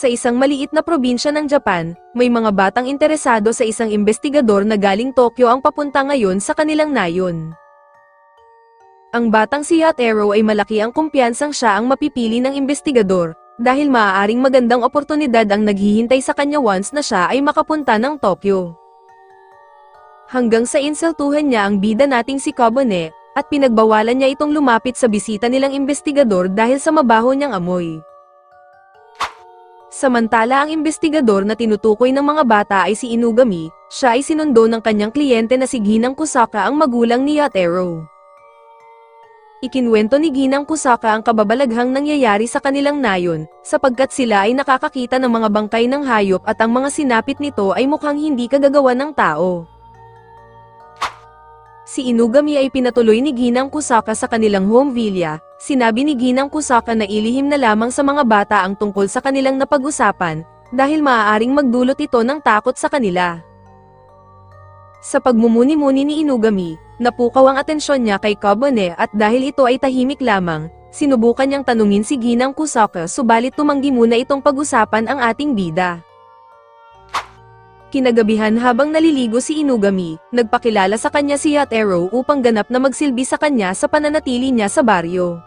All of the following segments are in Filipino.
Sa isang maliit na probinsya ng Japan, may mga batang interesado sa isang investigador na galing Tokyo ang papunta ngayon sa kanilang nayon. Ang batang si Yatero ay malaki ang kumpiyansang siya ang mapipili ng investigador, dahil maaaring magandang oportunidad ang naghihintay sa kanya once na siya ay makapunta ng Tokyo. Hanggang sa insultuhan niya ang bida nating si Kobane, at pinagbawalan niya itong lumapit sa bisita nilang investigador dahil sa mabaho niyang amoy. Samantala ang investigador na tinutukoy ng mga bata ay si Inugami, siya ay sinundo ng kanyang kliyente na si Ginang Kusaka ang magulang ni Yatero. Ikinwento ni Ginang Kusaka ang kababalaghang nangyayari sa kanilang nayon, sapagkat sila ay nakakakita ng mga bangkay ng hayop at ang mga sinapit nito ay mukhang hindi kagagawa ng tao. Si Inugami ay pinatuloy ni Ginang Kusaka sa kanilang home villa. Sinabi ni Ginang Kusaka na ilihim na lamang sa mga bata ang tungkol sa kanilang napag-usapan, dahil maaaring magdulot ito ng takot sa kanila. Sa pagmumuni-muni ni Inugami, napukaw ang atensyon niya kay Kobane at dahil ito ay tahimik lamang, sinubukan niyang tanungin si Ginang Kusaka subalit tumanggi muna itong pag-usapan ang ating bida. Kinagabihan habang naliligo si Inugami, nagpakilala sa kanya si Yatero upang ganap na magsilbi sa kanya sa pananatili niya sa baryo.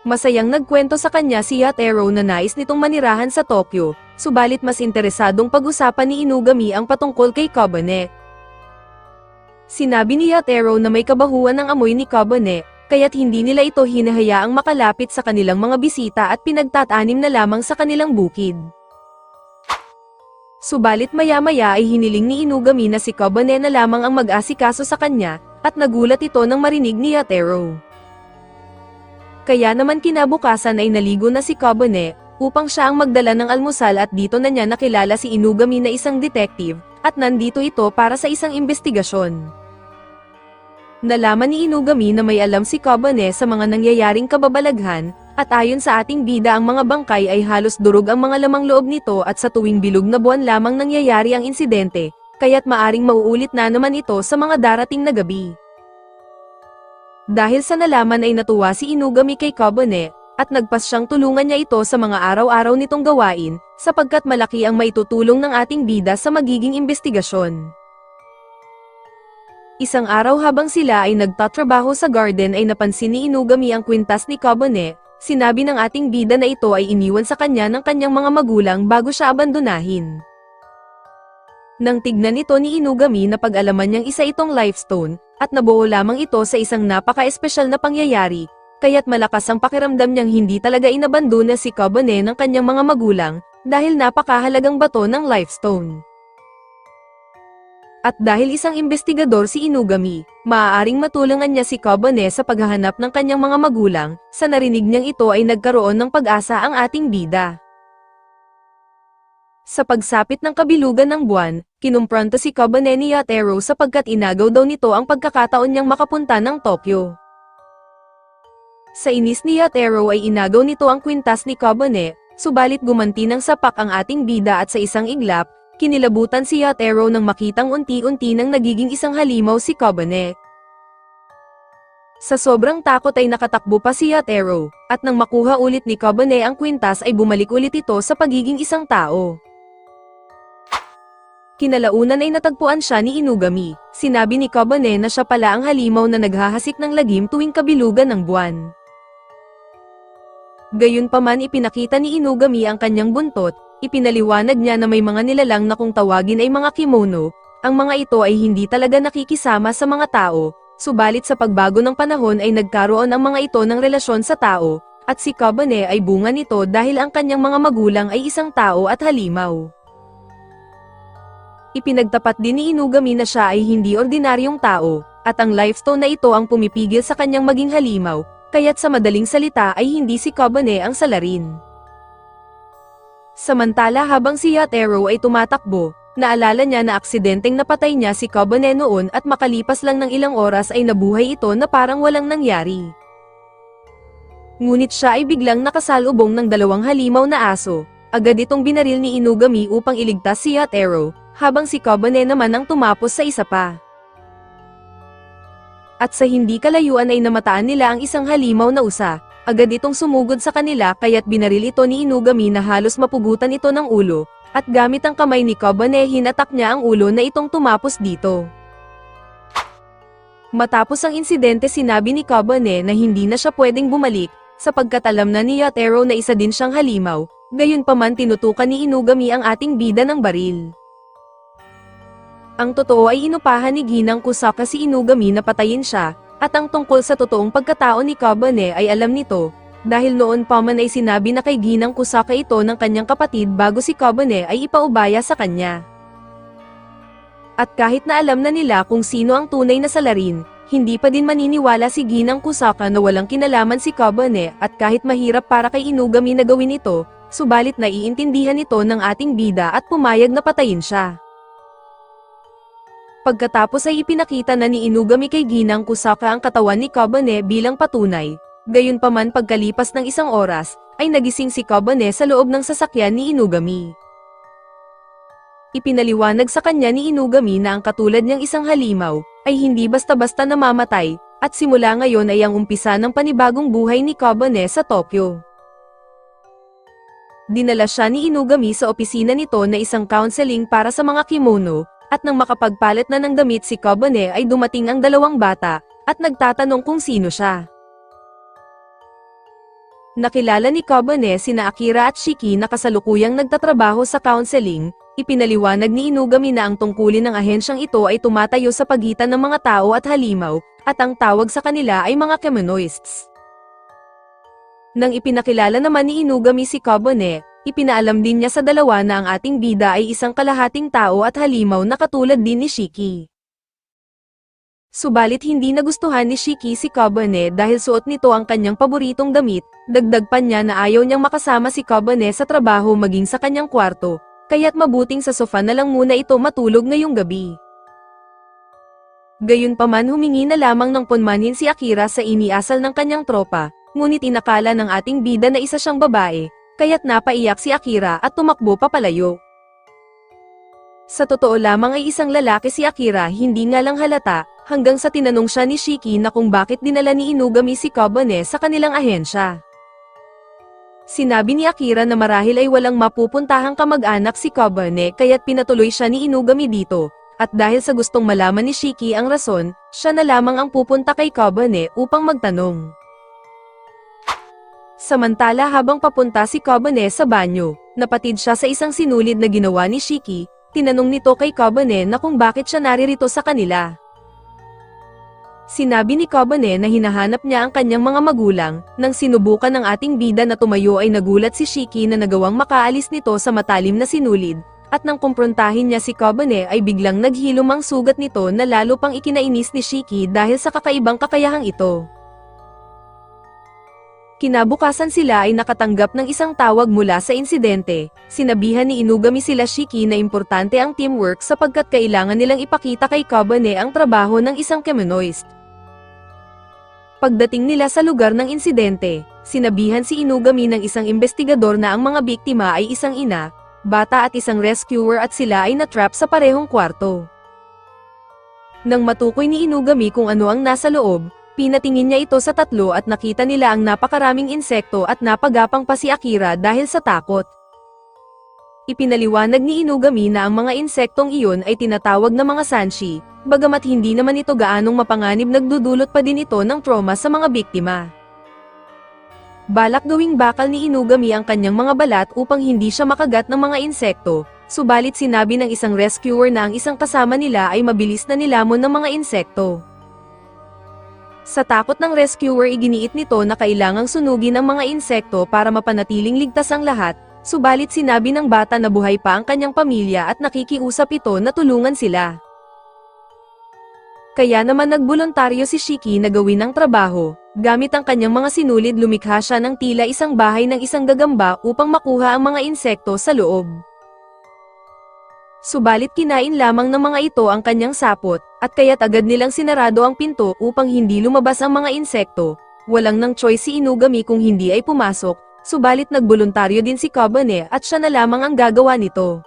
Masayang nagkwento sa kanya si Yatero na nais nitong manirahan sa Tokyo, subalit mas interesadong pag-usapan ni Inugami ang patungkol kay Kobane. Sinabi ni Yatero na may kabahuan ng amoy ni Kobane, kaya't hindi nila ito hinahayaang makalapit sa kanilang mga bisita at pinagtatanim na lamang sa kanilang bukid. Subalit maya-maya ay hiniling ni Inugami na si Kobane na lamang ang mag-asikaso sa kanya, at nagulat ito nang marinig ni Yatero. Kaya naman kinabukasan ay naligo na si Kobane, upang siya ang magdala ng almusal at dito na niya nakilala si Inugami na isang detective, at nandito ito para sa isang investigasyon. Nalaman ni Inugami na may alam si Kobane sa mga nangyayaring kababalaghan, at ayon sa ating bida ang mga bangkay ay halos durog ang mga lamang loob nito at sa tuwing bilog na buwan lamang nangyayari ang insidente, kaya't maaring mauulit na naman ito sa mga darating na gabi. Dahil sa nalaman ay natuwa si Inugami kay Kobane, at nagpas siyang tulungan niya ito sa mga araw-araw nitong gawain, sapagkat malaki ang maitutulong ng ating bida sa magiging investigasyon. Isang araw habang sila ay nagtatrabaho sa garden ay napansin ni Inugami ang kwintas ni Kobane. Sinabi ng ating bida na ito ay iniwan sa kanya ng kanyang mga magulang bago siya abandonahin. Nang tignan ito ni Inugami na pag-alaman niyang isa itong lifestone, at nabuo lamang ito sa isang napaka-espesyal na pangyayari, kaya't malakas ang pakiramdam niyang hindi talaga inabandona si Kobane ng kanyang mga magulang, dahil napakahalagang bato ng lifestone. At dahil isang investigador si Inugami, maaaring matulungan niya si Kobane sa paghahanap ng kanyang mga magulang, sa narinig niyang ito ay nagkaroon ng pag-asa ang ating bida. Sa pagsapit ng kabilugan ng buwan, kinumpronta si Kobane ni Yatero sapagkat inagaw daw nito ang pagkakataon niyang makapunta ng Tokyo. Sa inis ni Yatero ay inagaw nito ang kwintas ni Kobane, subalit gumanti ng sapak ang ating bida at sa isang iglap, kinilabutan si Yatero nang makitang unti-unti nang nagiging isang halimaw si Kobane. Sa sobrang takot ay nakatakbo pa si Yatero, at nang makuha ulit ni Kobane ang kwintas ay bumalik ulit ito sa pagiging isang tao. Kinalaunan ay natagpuan siya ni Inugami. Sinabi ni Kobane na siya pala ang halimaw na naghahasik ng lagim tuwing kabilugan ng buwan. Gayunpaman ipinakita ni Inugami ang kanyang buntot, ipinaliwanag niya na may mga nilalang na kung tawagin ay mga kimono, ang mga ito ay hindi talaga nakikisama sa mga tao, subalit sa pagbago ng panahon ay nagkaroon ang mga ito ng relasyon sa tao, at si Kobane ay bunga nito dahil ang kanyang mga magulang ay isang tao at halimaw. Ipinagtapat din ni Inugami na siya ay hindi ordinaryong tao, at ang lifestone na ito ang pumipigil sa kanyang maging halimaw, kaya't sa madaling salita ay hindi si Kobane ang salarin. Samantala habang si Yatero ay tumatakbo, naalala niya na aksidenteng napatay niya si Kobane noon at makalipas lang ng ilang oras ay nabuhay ito na parang walang nangyari. Ngunit siya ay biglang nakasalubong ng dalawang halimaw na aso, agad itong binaril ni Inugami upang iligtas si Yatero, habang si Kobane naman ang tumapos sa isa pa. At sa hindi kalayuan ay namataan nila ang isang halimaw na usa, agad itong sumugod sa kanila kaya't binaril ito ni Inugami na halos mapugutan ito ng ulo, at gamit ang kamay ni Kobane hinatak niya ang ulo na itong tumapos dito. Matapos ang insidente sinabi ni Kobane na hindi na siya pwedeng bumalik, sapagkat alam na ni Yatero na isa din siyang halimaw, gayunpaman tinutukan ni Inugami ang ating bida ng baril. Ang totoo ay inupahan ni Ginang Kusaka si Inugami na patayin siya, at ang tungkol sa totoong pagkatao ni Kobane ay alam nito, dahil noon pa man ay sinabi na kay Ginang Kusaka ito ng kanyang kapatid bago si Kobane ay ipaubaya sa kanya. At kahit na alam na nila kung sino ang tunay na salarin, hindi pa din maniniwala si Ginang Kusaka na walang kinalaman si Kobane at kahit mahirap para kay Inugami na gawin ito, subalit naiintindihan ito ng ating bida at pumayag na patayin siya. Pagkatapos ay ipinakita na ni Inugami kay Ginang Kusaka ang katawan ni Kobane bilang patunay, gayunpaman pagkalipas ng isang oras, ay nagising si Kobane sa loob ng sasakyan ni Inugami. Ipinaliwanag sa kanya ni Inugami na ang katulad niyang isang halimaw, ay hindi basta-basta namamatay, at simula ngayon ay ang umpisa ng panibagong buhay ni Kobane sa Tokyo. Dinala siya ni Inugami sa opisina nito na isang counseling para sa mga kimono, at nang makapagpalit na ng damit si Kobane ay dumating ang dalawang bata, at nagtatanong kung sino siya. Nakilala ni Kobane sina Akira at Shiki na kasalukuyang nagtatrabaho sa counseling, ipinaliwanag ni Inugami na ang tungkulin ng ahensyang ito ay tumatayo sa pagitan ng mga tao at halimaw, at ang tawag sa kanila ay mga kemonoists. Nang ipinakilala naman ni Inugami si Kobane, ipinaalam din niya sa dalawa na ang ating bida ay isang kalahating tao at halimaw na katulad din ni Shiki. Subalit hindi nagustuhan ni Shiki si Kobane dahil suot nito ang kanyang paboritong damit, dagdag pa niya na ayaw niyang makasama si Kobane sa trabaho maging sa kanyang kwarto, kaya't mabuting sa sofa na lang muna ito matulog ngayong gabi. Gayunpaman humingi na lamang ng punmanhin si Akira sa iniasal ng kanyang tropa, ngunit inakala ng ating bida na isa siyang babae, kaya't napaiyak si Akira at tumakbo papalayo. Sa totoo lamang ay isang lalaki si Akira hindi nga lang halata, hanggang sa tinanong siya ni Shiki na kung bakit dinala ni Inugami si Kobane sa kanilang ahensya. Sinabi ni Akira na marahil ay walang mapupuntahang kamag-anak si Kobane kaya't pinatuloy siya ni Inugami dito, at dahil sa gustong malaman ni Shiki ang rason, siya na lamang ang pupunta kay Kobane upang magtanong. Samantala habang papunta si Kobane sa banyo, napatid siya sa isang sinulid na ginawa ni Shiki, tinanong nito kay Kobane na kung bakit siya naririto sa kanila. Sinabi ni Kobane na hinahanap niya ang kanyang mga magulang, nang sinubukan ng ating bida na tumayo ay nagulat si Shiki na nagawang makaalis nito sa matalim na sinulid, at nang kumprontahin niya si Kobane ay biglang naghilom ang sugat nito na lalo pang ikinainis ni Shiki dahil sa kakaibang kakayahang ito. Kinabukasan sila ay nakatanggap ng isang tawag mula sa insidente, sinabihan ni Inugami sila Shiki na importante ang teamwork sapagkat kailangan nilang ipakita kay Kobane ang trabaho ng isang kemonoist. Pagdating nila sa lugar ng insidente, sinabihan si Inugami ng isang investigador na ang mga biktima ay isang ina, bata at isang rescuer at sila ay natrap sa parehong kwarto. Nang matukoy ni Inugami kung ano ang nasa loob, pinatingin niya ito sa tatlo at nakita nila ang napakaraming insekto at napagapang pa si Akira dahil sa takot. Ipinaliwanag ni Inugami na ang mga insektong iyon ay tinatawag na mga sanshi, bagamat hindi naman ito gaanong mapanganib nagdudulot pa din ito ng trauma sa mga biktima. Balak gawing bakal ni Inugami ang kanyang mga balat upang hindi siya makagat ng mga insekto, subalit sinabi ng isang rescuer na ang isang kasama nila ay mabilis na nilamon ng mga insekto. Sa takot ng rescuer iginiit nito na kailangang sunugin ang mga insekto para mapanatiling ligtas ang lahat, subalit sinabi ng bata na buhay pa ang kanyang pamilya at nakikiusap ito na tulungan sila. Kaya naman nagboluntaryo si Shiki na gawin ang trabaho, gamit ang kanyang mga sinulid lumikha siya ng tila isang bahay ng isang gagamba upang makuha ang mga insekto sa loob. Subalit kinain lamang ng mga ito ang kanyang sapot, at kaya't agad nilang sinarado ang pinto upang hindi lumabas ang mga insekto. Walang nang choice si Inugami kung hindi ay pumasok, subalit nagboluntaryo din si Kobane at siya na lamang ang gagawa nito.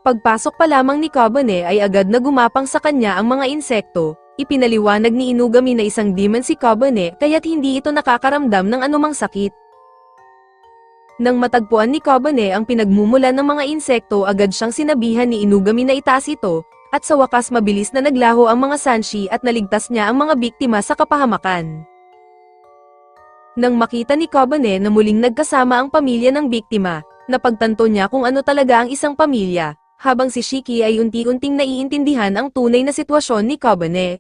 Pagpasok pa lamang ni Kobane ay agad na gumapang sa kanya ang mga insekto, Ipinaliwanag ni Inugami na isang demon si Kobane kaya't hindi ito nakakaramdam ng anumang sakit. Nang matagpuan ni Kobane ang pinagmumulan ng mga insekto, agad siyang sinabihan ni Inugami na itaas ito, at sa wakas mabilis na naglaho ang mga sanshi at naligtas niya ang mga biktima sa kapahamakan. Nang makita ni Kobane na muling nagkasama ang pamilya ng biktima, napagtanto niya kung ano talaga ang isang pamilya, habang si Shiki ay unti-unting naiintindihan ang tunay na sitwasyon ni Kobane.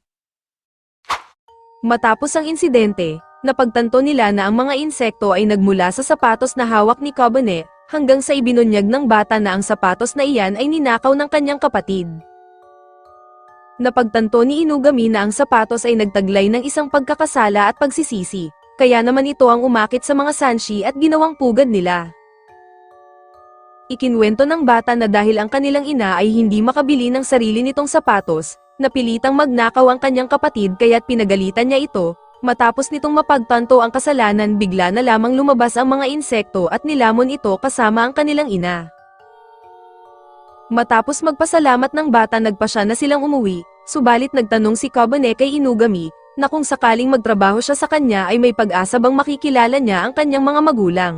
Matapos ang insidente, napagtanto nila na ang mga insekto ay nagmula sa sapatos na hawak ni Kobane, hanggang sa ibinunyag ng bata na ang sapatos na iyan ay ninakaw ng kanyang kapatid. Napagtanto ni Inugami na ang sapatos ay nagtaglay ng isang pagkakasala at pagsisisi, kaya naman ito ang umakit sa mga sanshi at ginawang pugad nila. Ikinwento ng bata na dahil ang kanilang ina ay hindi makabili ng sarili nitong sapatos, napilitang magnakaw ang kanyang kapatid kaya't pinagalitan niya ito. Matapos nitong mapagtanto ang kasalanan, bigla na lamang lumabas ang mga insekto at nilamon ito kasama ang kanilang ina. Matapos magpasalamat ng bata, nagpasya na silang umuwi, subalit nagtanong si Kobane kay Inugami, na kung sakaling magtrabaho siya sa kanya ay may pag-asa bang makikilala niya ang kanyang mga magulang.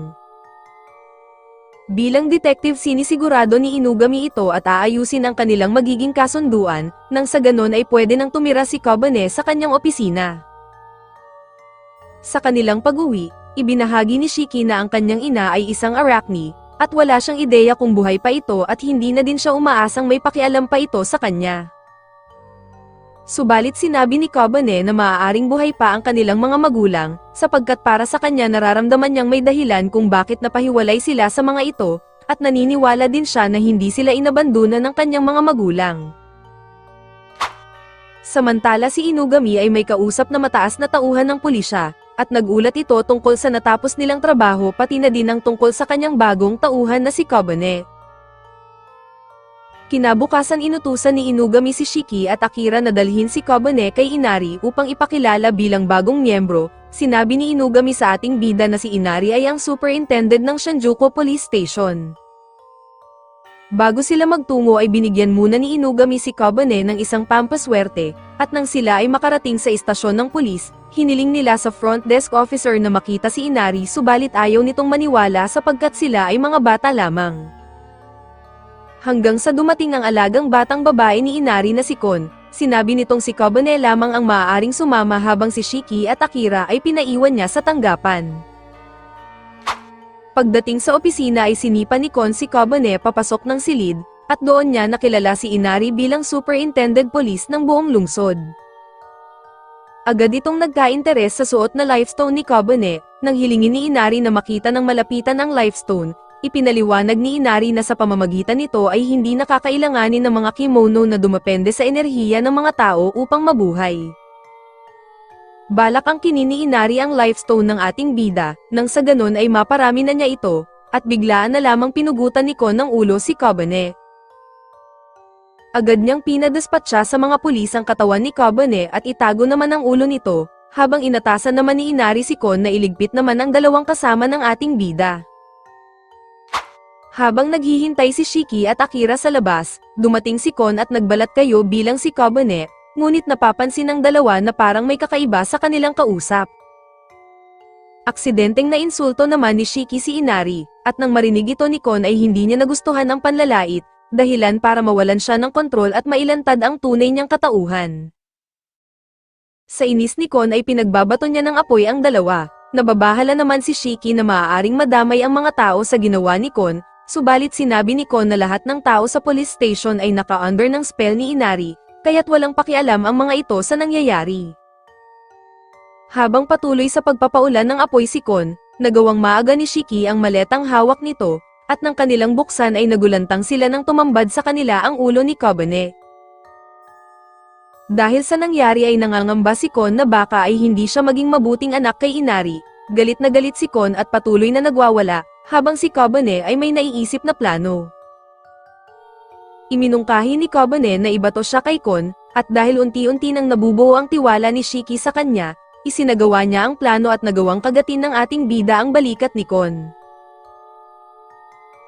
Bilang detective, sinisigurado ni Inugami ito at aayusin ang kanilang magiging kasunduan, nang sa ganon ay pwede nang tumira si Kobane sa kanyang opisina. Sa kanilang pag-uwi, ibinahagi ni Shiki na ang kanyang ina ay isang arachne, at wala siyang ideya kung buhay pa ito at hindi na din siya umaasang may pakialam pa ito sa kanya. Subalit sinabi ni Kobane na maaaring buhay pa ang kanilang mga magulang, sapagkat para sa kanya nararamdaman niyang may dahilan kung bakit napahiwalay sila sa mga ito, at naniniwala din siya na hindi sila inabandona ng kanyang mga magulang. Samantala si Inugami ay may kausap na mataas na tauhan ng pulisya, at nagulat ito tungkol sa natapos nilang trabaho pati na din ang tungkol sa kanyang bagong tauhan na si Kobane. Kinabukasan inutusan ni Inugami si Shiki at Akira na dalhin si Kobane kay Inari upang ipakilala bilang bagong miyembro. Sinabi ni Inugami sa ating bida na si Inari ay ang superintendent ng Shinjuku Police Station. Bago sila magtungo ay binigyan muna ni Inugami si Kobane ng isang pampaswerte, at nang sila ay makarating sa istasyon ng pulis, hiniling nila sa front desk officer na makita si Inari, subalit ayaw nitong maniwala sapagkat sila ay mga bata lamang. Hanggang sa dumating ang alagang batang babae ni Inari na si Kon, sinabi nitong si Kobane lamang ang maaaring sumama habang si Shiki at Akira ay pinaiwan niya sa tanggapan. Pagdating sa opisina ay sinipa ni Kon si Kobane papasok ng silid, at doon niya nakilala si Inari bilang superintendent police ng buong lungsod. Agad itong nagka-interes sa suot na lifestone ni Kobane, nang hilingin ni Inari na makita ng malapitan ang lifestone. Ipinaliwanag ni Inari na sa pamamagitan nito ay hindi nakakailanganin ng mga kimono na dumepende sa enerhiya ng mga tao upang mabuhay. Balak ang kinini Inari ang lifestone ng ating bida, nang sa ganon ay maparami na niya ito, at biglaan na lamang pinugutan ni Kon ng ulo si Kobane. Agad niyang pinadispatcha sa mga pulis ang katawan ni Kobane at itago naman ang ulo nito, habang inatasan naman ni Inari si Kon na iligpit naman ang dalawang kasama ng ating bida. Habang naghihintay si Shiki at Akira sa labas, dumating si Kon at nagbalat kayo bilang si Kobane, ngunit napapansin ng dalawa na parang may kakaiba sa kanilang kausap. Aksidenteng nainsulto naman ni Shiki si Inari, at nang marinig ito ni Kon ay hindi niya nagustuhan ang panlalait, dahilan para mawalan siya ng kontrol at mailantad ang tunay niyang katauhan. Sa inis ni Kon ay pinagbabato niya ng apoy ang dalawa. Nababahala naman si Shiki na maaaring madamay ang mga tao sa ginawa ni Kon, subalit sinabi ni Kon na lahat ng tao sa police station ay naka-under ng spell ni Inari, kaya't walang pakialam ang mga ito sa nangyayari. Habang patuloy sa pagpapaulan ng apoy si Kon, nagawang maaga ni Shiki ang maletang hawak nito, at nang kanilang buksan ay nagulantang sila nang tumambad sa kanila ang ulo ni Kobane. Dahil sa nangyari ay nangangamba si Kon na baka ay hindi siya maging mabuting anak kay Inari, galit na galit si Kon at patuloy na nagwawala, habang si Kobane ay may naiisip na plano. Iminungkahi ni Kobane na ibato siya kay Kon, at dahil unti-unti nang nabubuo ang tiwala ni Shiki sa kanya, isinagawa niya ang plano at nagawang kagatin ng ating bida ang balikat ni Kon.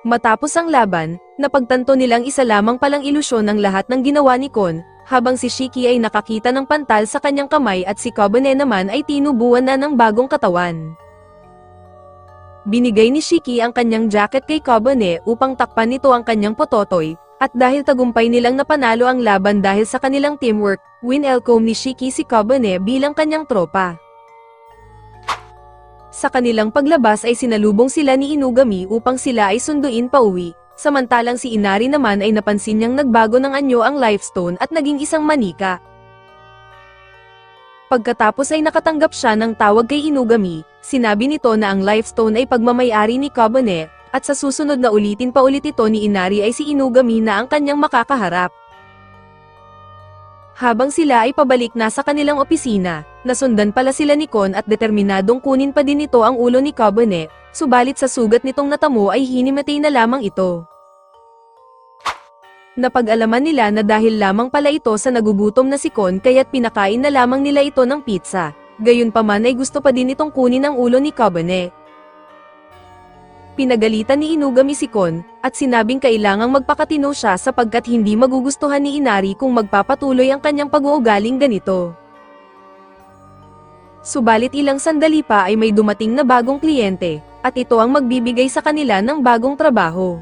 Matapos ang laban, napagtanto nilang isa lamang palang ilusyon ang lahat ng ginawa ni Kon, habang si Shiki ay nakakita ng pantal sa kanyang kamay at si Kabane naman ay tinubuan na ng bagong katawan. Binigay ni Shiki ang kanyang jacket kay Kabane upang takpan nito ang kanyang pototoy, at dahil tagumpay nilang napanalo ang laban dahil sa kanilang teamwork, winelcome ni Shiki si Kabane bilang kanyang tropa. Sa kanilang paglabas ay sinalubong sila ni Inugami upang sila ay sunduin pauwi, samantalang si Inari naman ay napansin niyang nagbago ng anyo ang Lifestone at naging isang manika. Pagkatapos ay nakatanggap siya ng tawag kay Inugami, sinabi nito na ang Lifestone ay pagmamay-ari ni Kabane, at sa susunod na ulitin pa ulit ito ni Inari ay si Inugami na ang kanyang makakaharap. Habang sila ay pabalik na sa kanilang opisina, nasundan pala sila ni Kon at determinadong kunin pa din ito ang ulo ni Kabane, subalit sa sugat nitong natamo ay hinimatay na lamang ito. Napag-alaman nila na dahil lamang pala ito sa nagugutom na si Kon kaya't pinakain na lamang nila ito ng pizza, gayunpaman ay gusto pa din itong kunin ang ulo ni Kabane. Pinagalitan ni Inugami si Kon, at sinabing kailangang magpakatino siya sapagkat hindi magugustuhan ni Inari kung magpapatuloy ang kanyang pag-uugaling ganito. Subalit ilang sandali pa ay may dumating na bagong kliyente, at ito ang magbibigay sa kanila ng bagong trabaho.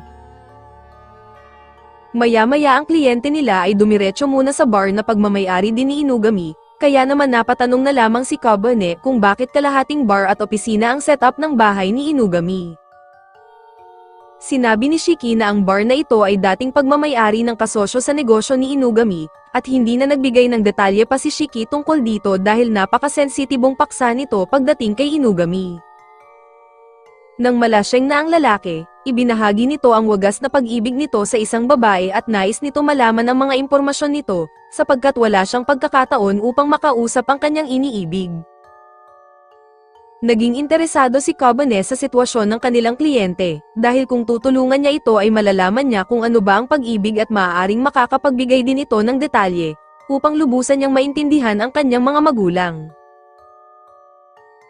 Maya-maya ang kliyente nila ay dumiretso muna sa bar na pagmamay-ari din ni Inugami, kaya naman napatanong na lamang si Kabane kung bakit kalahating bar at opisina ang setup ng bahay ni Inugami. Sinabi ni Shiki na ang bar na ito ay dating pagmamay-ari ng kasosyo sa negosyo ni Inugami, at hindi na nagbigay ng detalye pa si Shiki tungkol dito dahil napakasensitibong paksa nito pagdating kay Inugami. Nang malasyeng na ang lalaki, ibinahagi nito ang wagas na pag-ibig nito sa isang babae at nais nito malaman ang mga impormasyon nito, sapagkat wala siyang pagkakataon upang makausap ang kanyang iniibig. Naging interesado si Kabane sa sitwasyon ng kanilang kliyente, dahil kung tutulungan niya ito ay malalaman niya kung ano ba ang pag-ibig at maaaring makakapagbigay din ito ng detalye, upang lubusan niyang maintindihan ang kanyang mga magulang.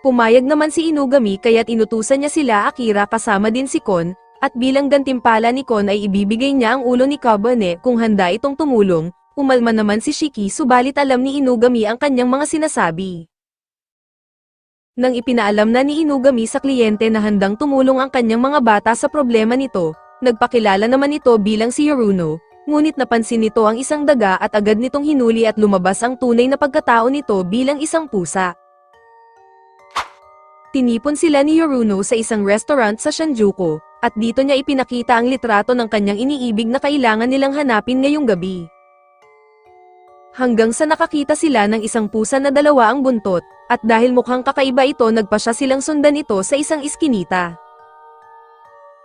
Pumayag naman si Inugami kaya't inutusan niya sila Akira kasama din si Kon, at bilang gantimpala ni Kon ay ibibigay niya ang ulo ni Kabane kung handa itong tumulong. Umalma naman si Shiki subalit alam ni Inugami ang kanyang mga sinasabi. Nang ipinaalam na ni Inugami sa kliyente na handang tumulong ang kanyang mga bata sa problema nito, nagpakilala naman ito bilang si Yoruno, ngunit napansin nito ang isang daga at agad nitong hinuli at lumabas ang tunay na pagkatao nito bilang isang pusa. Tinipon sila ni Yoruno sa isang restaurant sa Shinjuku, at dito niya ipinakita ang litrato ng kanyang iniibig na kailangan nilang hanapin ngayong gabi. Hanggang sa nakakita sila ng isang pusa na dalawa ang buntot, at dahil mukhang kakaiba ito nagpasya silang sundan ito sa isang iskinita.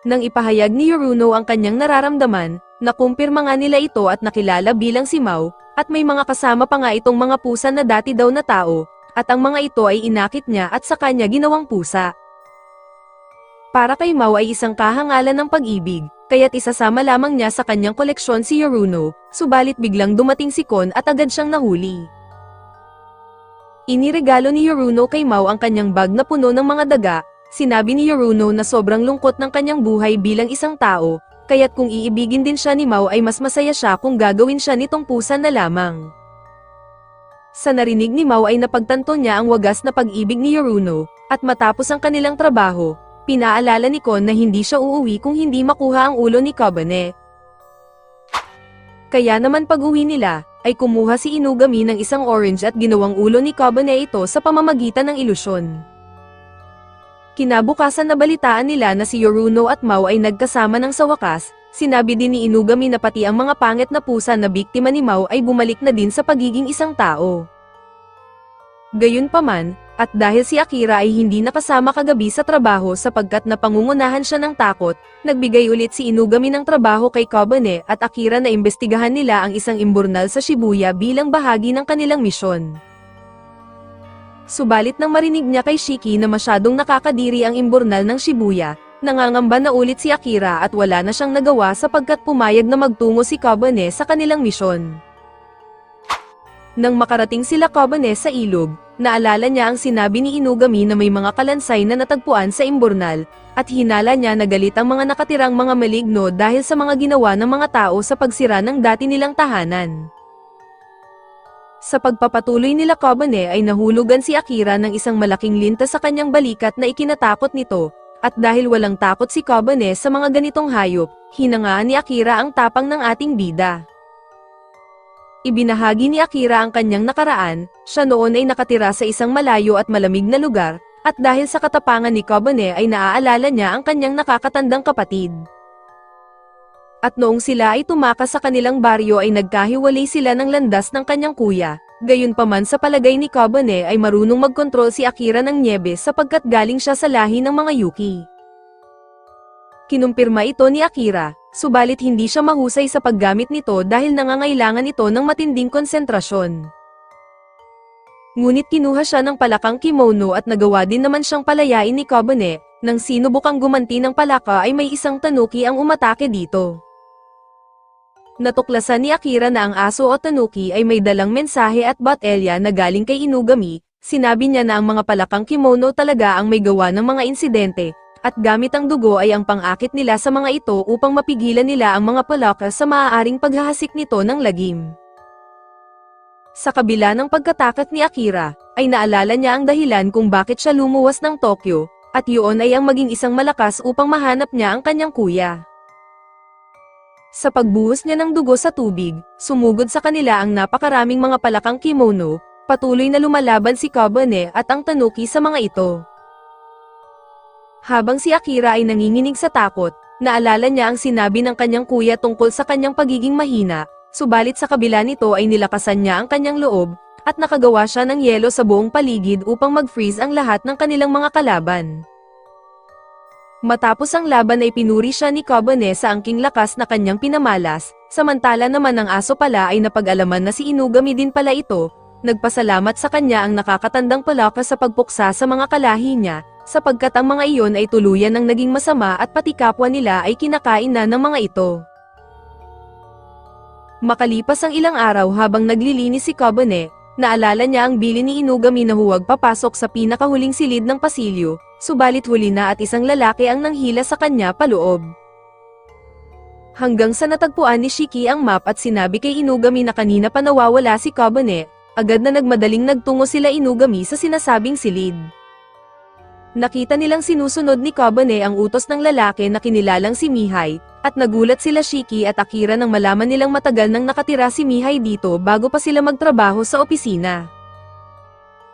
Nang ipahayag ni Yoruno ang kanyang nararamdaman, nakumpirma nga nila ito at nakilala bilang si Mao, at may mga kasama pa nga itong mga pusa na dati daw na tao, at ang mga ito ay inakit niya at sa kanya ginawang pusa. Para kay Mao ay isang kahangalan ng pag-ibig, kaya't isasama lamang niya sa kanyang koleksyon si Yoruno, subalit biglang dumating si Kon at agad siyang nahuli. Iniregalo ni Yoruno kay Mao ang kanyang bag na puno ng mga daga. Sinabi ni Yoruno na sobrang lungkot ng kanyang buhay bilang isang tao, kaya't kung iibigin din siya ni Mao ay mas masaya siya kung gagawin siya nitong pusa na lamang. Sa narinig ni Mao ay napagtanto niya ang wagas na pag-ibig ni Yoruno, at matapos ang kanilang trabaho, pinaalala ni Kon na hindi siya uuwi kung hindi makuha ang ulo ni Kabane. Kaya naman pag-uwi nila, ay kumuha si Inugami ng isang orange at ginawang ulo ni Kabane ito sa pamamagitan ng ilusyon. Kinabukasan nabalitaan nila na si Yoruno at Mao ay nagkasama ng sa wakas. Sinabi din ni Inugami na pati ang mga pangit na pusa na biktima ni Mao ay bumalik na din sa pagiging isang tao. Gayunpaman, at dahil si Akira ay hindi nakasama kagabi sa trabaho sapagkat napangungunahan siya ng takot, nagbigay ulit si Inugami ng trabaho kay Kabane at Akira na imbestigahan nila ang isang imburnal sa Shibuya bilang bahagi ng kanilang misyon. Subalit nang marinig niya kay Shiki na masyadong nakakadiri ang imburnal ng Shibuya, nangangamba na ulit si Akira at wala na siyang nagawa sapagkat pumayag na magtungo si Kabane sa kanilang misyon. Nang makarating sila Kabane sa ilog, naalala niya ang sinabi ni Inugami na may mga kalansay na natagpuan sa imburnal, at hinala niya na galit ang mga nakatirang mga maligno dahil sa mga ginawa ng mga tao sa pagsira ng dati nilang tahanan. Sa pagpapatuloy nila Kobane ay nahulugan si Akira ng isang malaking linta sa kanyang balikat na ikinatakot nito, at dahil walang takot si Kobane sa mga ganitong hayop, hinangaan ni Akira ang tapang ng ating bida. Ibinahagi ni Akira ang kanyang nakaraan, siya noon ay nakatira sa isang malayo at malamig na lugar, at dahil sa katapangan ni Kobane ay naaalala niya ang kanyang nakakatandang kapatid. At noong sila ay tumakas sa kanilang baryo ay nagkahiwalay sila ng landas ng kanyang kuya, gayunpaman sa palagay ni Kobane ay marunong magkontrol si Akira ng nyebe sapagkat galing siya sa lahi ng mga Yuki. Kinumpirma ito ni Akira, subalit hindi siya mahusay sa paggamit nito dahil nangangailangan ito ng matinding konsentrasyon. Ngunit kinuha siya ng palakang kimono at nagawa din naman siyang palayain ni Kobane, nang sinubukang gumanti ng palaka ay may isang tanuki ang umatake dito. Natuklasan ni Akira na ang aso o tanuki ay may dalang mensahe at botelya na galing kay Inugami, sinabi niya na ang mga palakang kimono talaga ang may gawa ng mga insidente, at gamit ang dugo ay ang pang-akit nila sa mga ito upang mapigilan nila ang mga palaka sa maaaring paghahasik nito ng lagim. Sa kabila ng pagkatakot ni Akira, ay naalala niya ang dahilan kung bakit siya lumuwas ng Tokyo, at yun ay ang maging isang malakas upang mahanap niya ang kanyang kuya. Sa pagbuhos niya ng dugo sa tubig, sumugod sa kanila ang napakaraming mga palakang kimono, patuloy na lumalaban si Kobane at ang tanuki sa mga ito. Habang si Akira ay nanginginig sa takot, naalala niya ang sinabi ng kanyang kuya tungkol sa kanyang pagiging mahina, subalit sa kabila nito ay nilakasan niya ang kanyang loob, at nakagawa siya ng yelo sa buong paligid upang mag-freeze ang lahat ng kanilang mga kalaban. Matapos ang laban ay pinuri siya ni Kobane sa angking lakas na kanyang pinamalas, samantala naman ang aso pala ay napag-alaman na si Inugami din pala ito, nagpasalamat sa kanya ang nakakatandang palaka sa pagpuksa sa mga kalahi niya, sapagkat ang mga iyon ay tuluyan ng naging masama at pati kapwa nila ay kinakain na ng mga ito. Makalipas ang ilang araw habang naglilinis si Kobane, naalala niya ang bili ni Inugami na huwag papasok sa pinakahuling silid ng pasilyo, subalit huli na at isang lalaki ang nanghila sa kanya paloob. Hanggang sa natagpuan ni Shiki ang map at sinabi kay Inugami na kanina pa nawawala si Kobane, agad na nagmadaling nagtungo sila Inugami sa sinasabing silid. Nakita nilang sinusunod ni Kobane ang utos ng lalaki na kinilalang si Mihai, at nagulat sila Shiki at Akira nang malaman nilang matagal nang nakatira si Mihai dito bago pa sila magtrabaho sa opisina.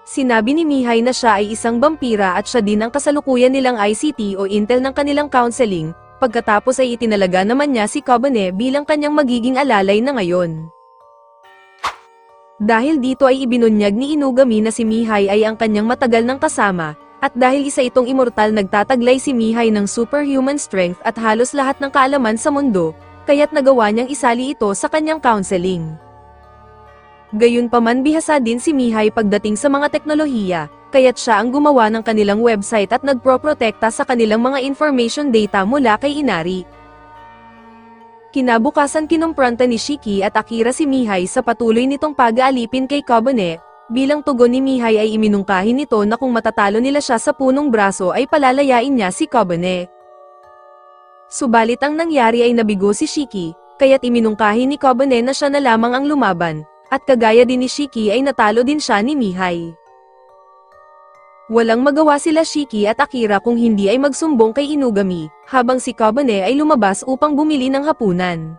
Sinabi ni Mihai na siya ay isang vampira at siya din ang kasalukuyan nilang ICT o intel ng kanilang counseling, pagkatapos ay itinalaga naman niya si Kobane bilang kanyang magiging alalay na ngayon. Dahil dito ay ibinunyag ni Inugami na si Mihai ay ang kanyang matagal ng kasama, at dahil isa itong immortal nagtataglay si Mihai ng superhuman strength at halos lahat ng kaalaman sa mundo, kaya't nagawa niyang isali ito sa kanyang counseling. Gayunpaman bihasa din si Mihai pagdating sa mga teknolohiya, kaya't siya ang gumawa ng kanilang website at nagproprotekta sa kanilang mga information data mula kay Inari. Kinabukasan kinumpronta ni Shiki at Akira si Mihai sa patuloy nitong pag-aalipin kay Kobane, bilang tugon ni Mihai ay iminungkahi nito na kung matatalo nila siya sa punong braso ay palalayain niya si Kobane. Subalit ang nangyari ay nabigo si Shiki, kaya't iminungkahi ni Kobane na siya na lamang ang lumaban, at kagaya din ni Shiki ay natalo din siya ni Mihai. Walang magawa sila Shiki at Akira kung hindi ay magsumbong kay Inugami, habang si Kobane ay lumabas upang bumili ng hapunan.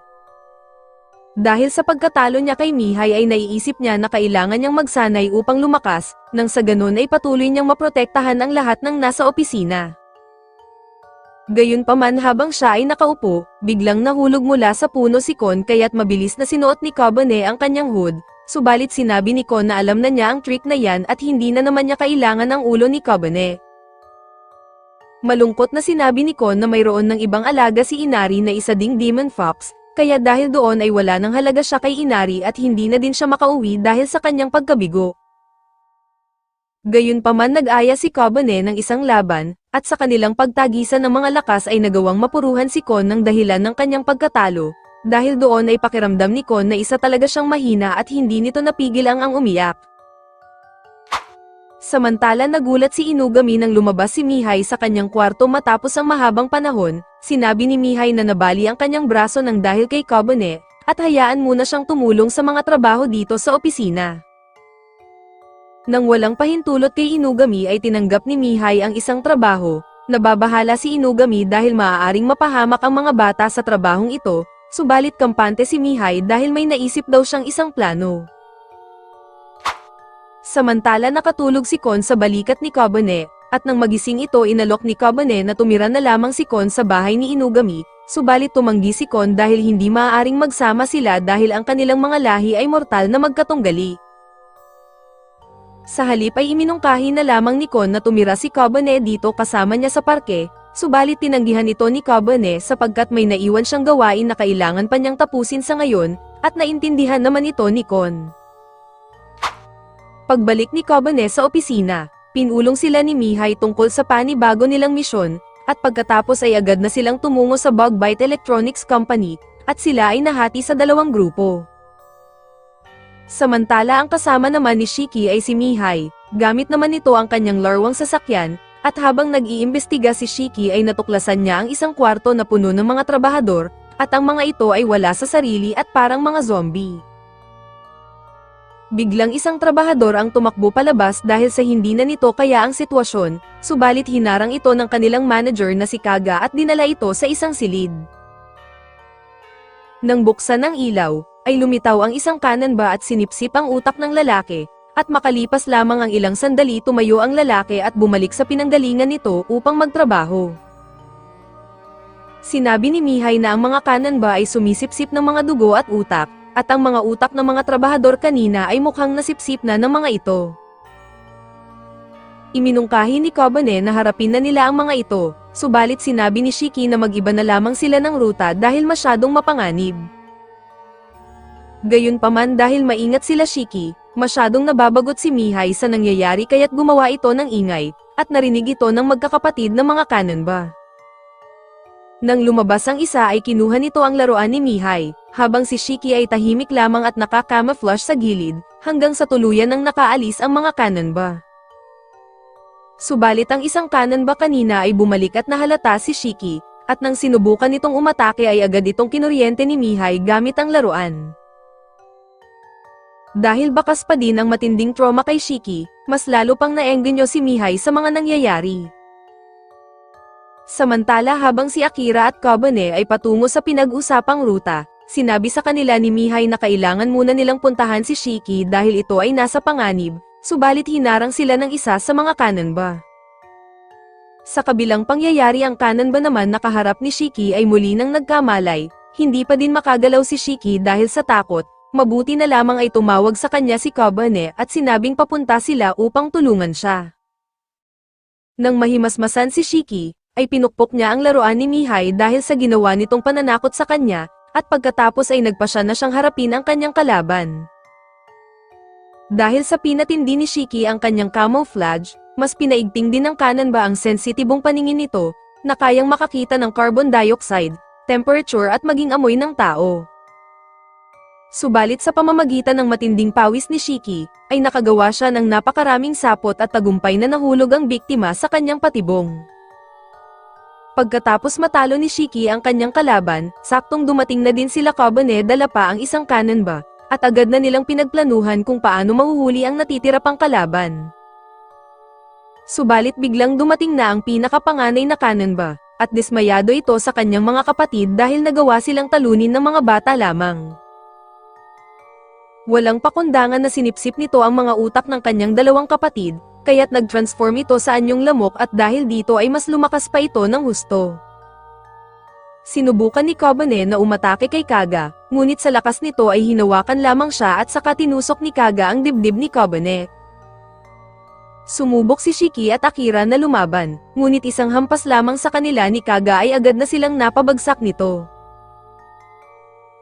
Dahil sa pagkatalo niya kay Mihai ay naiisip niya na kailangan niyang magsanay upang lumakas, nang sa ganun ay patuloy niyang maprotektahan ang lahat ng nasa opisina. Gayunpaman habang siya ay nakaupo, biglang nahulog mula sa puno si Kon kaya't mabilis na sinuot ni Kobane ang kanyang hood, subalit sinabi ni Kon na alam na niya ang trick na yan at hindi na naman niya kailangan ang ulo ni Kobane. Malungkot na sinabi ni Kon na mayroon ng ibang alaga si Inari na isa ding demon fox, kaya dahil doon ay wala nang halaga siya kay Inari at hindi na din siya makauwi dahil sa kanyang pagkabigo. Gayunpaman nag-aya si Kobane ng isang laban, at sa kanilang pagtagisan ng mga lakas ay nagawang mapuruhan si Kon ng dahilan ng kanyang pagkatalo, dahil doon ay pakiramdam ni Kon na isa talaga siyang mahina at hindi nito napigil ang umiyak. Samantala nagulat si Inugami nang lumabas si Mihai sa kanyang kwarto matapos ang mahabang panahon, sinabi ni Mihai na nabali ang kanyang braso ng dahil kay Kobane, at hayaan muna siyang tumulong sa mga trabaho dito sa opisina. Nang walang pahintulot kay Inugami ay tinanggap ni Mihai ang isang trabaho. Nababahala si Inugami dahil maaaring mapahamak ang mga bata sa trabahong ito, subalit kampante si Mihai dahil may naisip daw siyang isang plano. Samantala nakatulog si Kon sa balikat ni Kabane, at nang magising ito inalok ni Kabane na tumira na lamang si Kon sa bahay ni Inugami, subalit tumanggi si Kon dahil hindi maaaring magsama sila dahil ang kanilang mga lahi ay mortal na magkatunggali. Sa halip ay iminungkahi na lamang ni Kon na tumira si Kabane dito kasama niya sa parke, subalit tinanggihan ito ni Kabane sapagkat may naiwan siyang gawain na kailangan pa niyang tapusin sa ngayon, at naintindihan naman ito ni Kon. Pagbalik ni Kabane sa opisina, pinulong sila ni Mihai tungkol sa panibago nilang misyon, at pagkatapos ay agad na silang tumungo sa Bugbite Electronics Company, at sila ay nahati sa dalawang grupo. Samantala ang kasama naman ni Shiki ay si Mihai, gamit naman nito ang kanyang larwang sasakyan, at habang nag-iimbestiga si Shiki ay natuklasan niya ang isang kwarto na puno ng mga trabahador, at ang mga ito ay wala sa sarili at parang mga zombie. Biglang isang trabahador ang tumakbo palabas dahil sa hindi na nito kaya ang sitwasyon, subalit hinarang ito ng kanilang manager na si Kaga at dinala ito sa isang silid. Nang buksan ang ilaw, ay lumitaw ang isang kananba at sinipsip ang utak ng lalaki, at makalipas lamang ang ilang sandali tumayo ang lalaki at bumalik sa pinanggalingan nito upang magtrabaho. Sinabi ni Mihai na ang mga kananba ay sumisipsip ng mga dugo at utak, at ang mga utak ng mga trabahador kanina ay mukhang nasipsip na ng mga ito. Iminungkahi ni Kabane na harapin na nila ang mga ito, subalit sinabi ni Shiki na mag-iba na lamang sila ng ruta dahil masyadong mapanganib. Gayunpaman dahil maingat sila Shiki, masyadong nababagot si Mihai sa nangyayari kaya't gumawa ito ng ingay, at narinig ito ng magkakapatid na mga kananba. Nang lumabas ang isa ay kinuha nito ang laruan ni Mihai, habang si Shiki ay tahimik lamang at nakaka-camouflage sa gilid, hanggang sa tuluyan ng nakaalis ang mga kananba. Subalit ang isang kananba kanina ay bumalik at nahalata si Shiki, at nang sinubukan nitong umatake ay agad itong kinuryente ni Mihai gamit ang laruan. Dahil bakas pa din ang matinding trauma kay Shiki, mas lalo pang naengganyo si Mihai sa mga nangyayari. Samantala habang si Akira at Kabane ay patungo sa pinag-usapang ruta, sinabi sa kanila ni Mihai na kailangan muna nilang puntahan si Shiki dahil ito ay nasa panganib, subalit hinarang sila ng isa sa mga kananba. Sa kabilang pangyayari ang kananba naman nakaharap ni Shiki ay muli nang nagkamalay, hindi pa din makagalaw si Shiki dahil sa takot. Mabuti na lamang ay tumawag sa kanya si Kabane at sinabing papunta sila upang tulungan siya. Nang mahimasmasan si Shiki, ay pinukpok niya ang laruan ni Mihai dahil sa ginawa nitong pananakot sa kanya, at pagkatapos ay nagpasya na siyang harapin ang kanyang kalaban. Dahil sa pinatindi ni Shiki ang kanyang camouflage, mas pinaigting din ng kananba ang sensitibong paningin nito, na kayang makakita ng carbon dioxide, temperature at maging amoy ng tao. Subalit sa pamamagitan ng matinding pawis ni Shiki, ay nakagawa siya ng napakaraming sapot at tagumpay na nahulog ang biktima sa kanyang patibong. Pagkatapos matalo ni Shiki ang kanyang kalaban, saktong dumating na din sila Kabane dala pa ang isang kananba, at agad na nilang pinagplanuhan kung paano mahuhuli ang natitira pang kalaban. Subalit biglang dumating na ang pinakapanganay na kananba, at dismayado ito sa kanyang mga kapatid dahil nagawa silang talunin ng mga bata lamang. Walang pakundangan na sinipsip nito ang mga utak ng kanyang dalawang kapatid, kaya't nag-transform ito sa anyong lamok at dahil dito ay mas lumakas pa ito ng husto. Sinubukan ni Kabane na umatake kay Kaga, ngunit sa lakas nito ay hinawakan lamang siya at saka tinusok ni Kaga ang dibdib ni Kabane. Sumubok si Shiki at Akira na lumaban, ngunit isang hampas lamang sa kanila ni Kaga ay agad na silang napabagsak nito.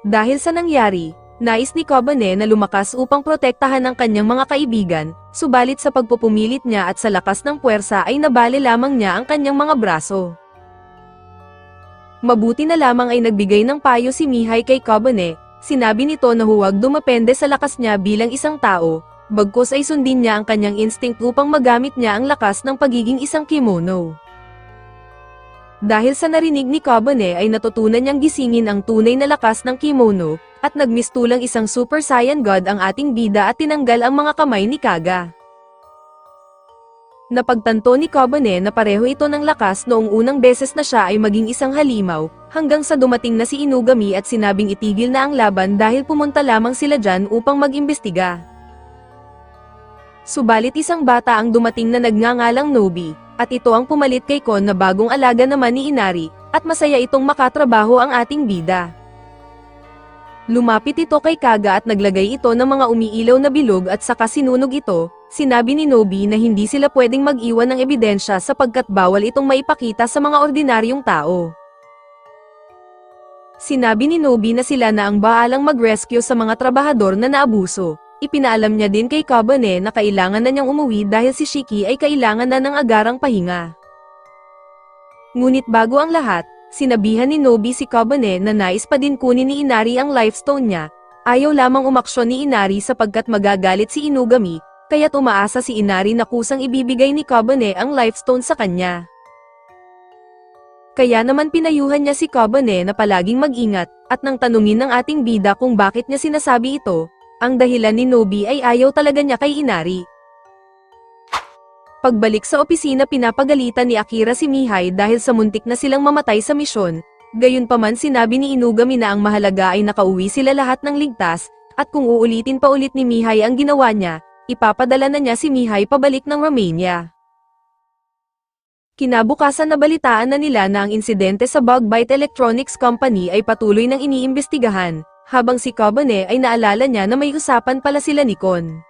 Dahil sa nangyari, nais ni Kabane na lumakas upang protektahan ang kanyang mga kaibigan, subalit sa pagpupumilit niya at sa lakas ng puwersa ay nabali lamang niya ang kanyang mga braso. Mabuti na lamang ay nagbigay ng payo si Mihai kay Kabane, sinabi nito na huwag dumepende sa lakas niya bilang isang tao, bagkus ay sundin niya ang kanyang instinct upang magamit niya ang lakas ng pagiging isang kimono. Dahil sa narinig ni Kabane ay natutunan niyang gisingin ang tunay na lakas ng kimono, at nagmistulang isang Super Saiyan God ang ating bida at tinanggal ang mga kamay ni Kaga. Napagtanto ni Kobane na pareho ito ng lakas noong unang beses na siya ay maging isang halimaw, hanggang sa dumating na si Inugami at sinabing itigil na ang laban dahil pumunta lamang sila dyan upang mag-imbestiga. Subalit isang bata ang dumating na nagngangalang Nobi, at ito ang pumalit kay Kon na bagong alaga naman ni Inari, at masaya itong makatrabaho ang ating bida. Lumapit ito kay Kaga at naglagay ito ng mga umiilaw na bilog at saka sinunog ito. Sinabi ni Nobi na hindi sila pwedeng mag-iwan ng ebidensya sapagkat bawal itong maipakita sa mga ordinaryong tao. Sinabi ni Nobi na sila na ang baalang mag-rescue sa mga trabahador na naabuso. Ipinaalam niya din kay Kobane na kailangan na niyang umuwi dahil si Shiki ay kailangan na ng agarang pahinga. Ngunit bago ang lahat, sinabihan ni Nobi si Kobane na nais pa din kunin ni Inari ang lifestone niya. Ayaw lamang umaksyon ni Inari sapagkat magagalit si Inugami, kaya't umaasa si Inari na kusang ibibigay ni Kobane ang lifestone sa kanya. Kaya naman pinayuhan niya si Kobane na palaging mag-ingat, at nang tanungin ng ating bida kung bakit niya sinasabi ito, ang dahilan ni Nobi ay ayaw talaga niya kay Inari. Pagbalik sa opisina pinapagalitan ni Akira si Mihai dahil sa muntik na silang mamatay sa misyon, gayunpaman sinabi ni Inugami na ang mahalaga ay nakauwi sila lahat ng ligtas, at kung uulitin pa ulit ni Mihai ang ginawa niya, ipapadala na niya si Mihai pabalik ng Romania. Kinabukasan nabalitaan na nila na ang insidente sa Bugbite Electronics Company ay patuloy nang iniimbestigahan, habang si Kobane ay naalala niya na may usapan pala sila ni Kon.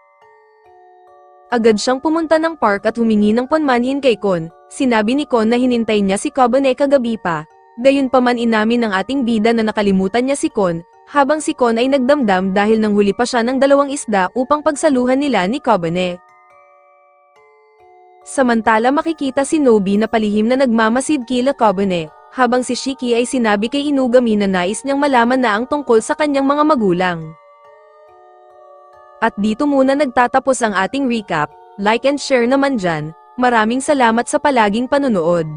Agad siyang pumunta ng park at humingi ng panmanhin kay Kon. Sinabi ni Kon na hinintay niya si Kobane kagabi pa, gayunpaman inamin ng ating bida na nakalimutan niya si Kon, habang si Kon ay nagdamdam dahil nanghuli pa siya ng 2 isda upang pagsaluhan nila ni Kobane. Samantala makikita si Nobi na palihim na nagmamasid kila Kobane, habang si Shiki ay sinabi kay Inugami na nais niyang malaman na ang tungkol sa kanyang mga magulang. At dito muna nagtatapos ang ating recap. Like and share naman dyan. Maraming salamat sa palaging panonood.